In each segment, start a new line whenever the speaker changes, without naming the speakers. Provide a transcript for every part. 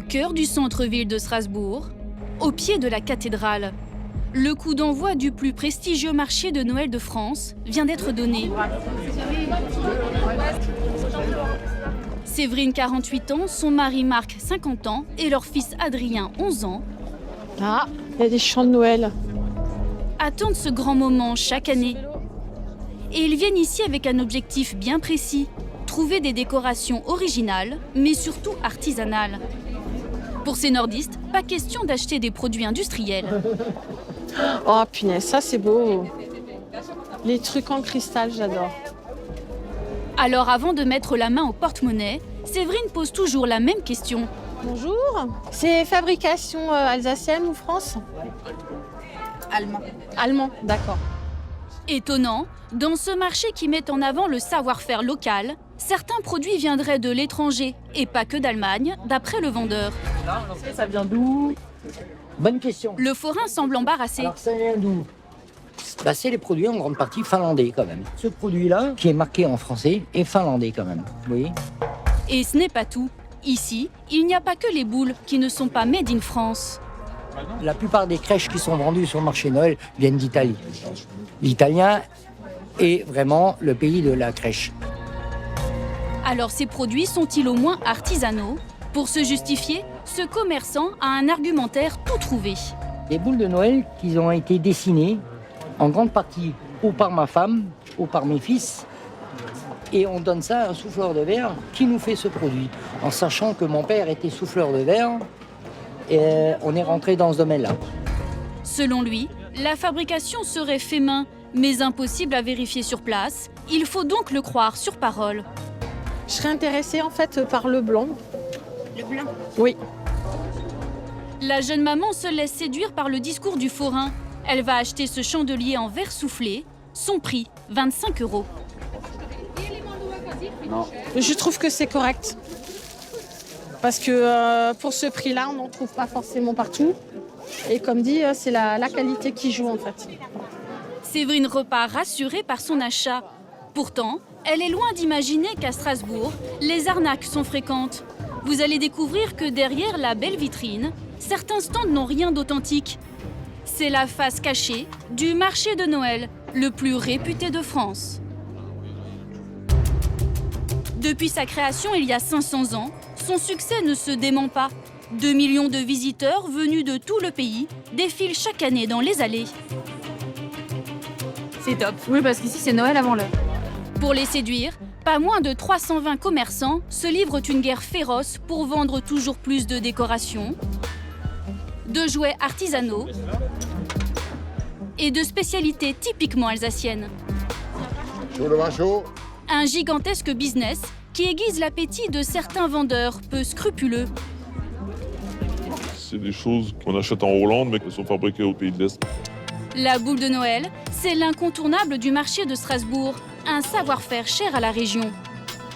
cœur du centre-ville de Strasbourg, au pied de la cathédrale. Le coup d'envoi du plus prestigieux marché de Noël de France vient d'être donné. Séverine, 48 ans, son mari Marc, 50 ans, et leur fils Adrien, 11 ans,
Ah, il y a des chants de Noël.
attendent ce grand moment chaque année. Et ils viennent ici avec un objectif bien précis, trouver des décorations originales, mais surtout artisanales. Pour ces nordistes, pas question d'acheter des produits industriels.
Oh punaise, ça c'est beau. Les trucs en cristal, j'adore.
Alors avant de mettre la main au porte-monnaie, Séverine pose toujours la même question.
Bonjour, c'est fabrication alsacienne ou France?
Allemand.
Allemand, d'accord.
Étonnant, dans ce marché qui met en avant le savoir-faire local, certains produits viendraient de l'étranger, et pas que d'Allemagne, d'après le vendeur.
Ça vient d'où?
Bonne question.
Le forain semble embarrassé.
Alors ça vient d'où? C'est les produits en grande partie finlandais quand même. Ce produit-là, qui est marqué en français, est finlandais quand même. Vous voyez?
Et ce n'est pas tout. Ici, il n'y a pas que les boules qui ne sont pas made in France.
La plupart des crèches qui sont vendues sur le marché Noël viennent d'Italie. L'italien est vraiment le pays de la crèche.
Alors ces produits sont-ils au moins artisanaux? Pour se justifier, ce commerçant a un argumentaire tout trouvé.
Les boules de Noël qui ont été dessinées en grande partie ou par ma femme ou par mes fils. Et on donne ça à un souffleur de verre qui nous fait ce produit. En sachant que mon père était souffleur de verre, et on est rentré dans ce domaine-là.
Selon lui, la fabrication serait fait main, mais impossible à vérifier sur place. Il faut donc le croire sur parole.
Je serais intéressée en fait par le blanc.
Le blanc.
Oui.
La jeune maman se laisse séduire par le discours du forain. Elle va acheter ce chandelier en verre soufflé. Son prix, 25 €.
Je trouve que c'est correct. Parce que pour ce prix-là, on n'en trouve pas forcément partout. Et comme dit, c'est la qualité qui joue en fait.
Séverine repart rassurée par son achat. Pourtant, elle est loin d'imaginer qu'à Strasbourg, les arnaques sont fréquentes. Vous allez découvrir que derrière la belle vitrine, certains stands n'ont rien d'authentique. C'est la face cachée du marché de Noël, le plus réputé de France. Depuis sa création il y a 500 ans, son succès ne se dément pas. 2 millions de visiteurs venus de tout le pays défilent chaque année dans les allées.
C'est top. Oui, parce qu'ici, c'est Noël avant l'heure.
Pour les séduire, pas moins de 320 commerçants se livrent une guerre féroce pour vendre toujours plus de décorations, de jouets artisanaux et de spécialités typiquement alsaciennes.
Chaud le vin chaud.
Un gigantesque business qui aiguise l'appétit de certains vendeurs peu scrupuleux.
C'est des choses qu'on achète en Hollande, mais qui sont fabriquées au pays de l'Est.
La boule de Noël, c'est l'incontournable du marché de Strasbourg, un savoir-faire cher à la région.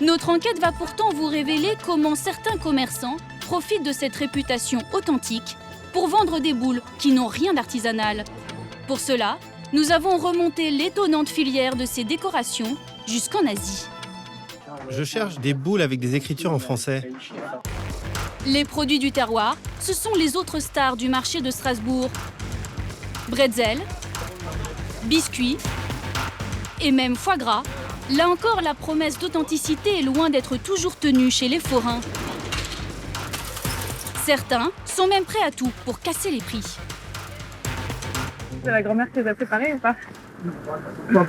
Notre enquête va pourtant vous révéler comment certains commerçants profitent de cette réputation authentique pour vendre des boules qui n'ont rien d'artisanal. Pour cela, nous avons remonté l'étonnante filière de ces décorations jusqu'en Asie.
Je cherche des boules avec des écritures en français.
Les produits du terroir, ce sont les autres stars du marché de Strasbourg. Bretzel, biscuits et même foie gras. Là encore, la promesse d'authenticité est loin d'être toujours tenue chez les forains. Certains sont même prêts à tout pour casser les prix.
C'est la grand-mère qui les a préparés ou pas?
Non,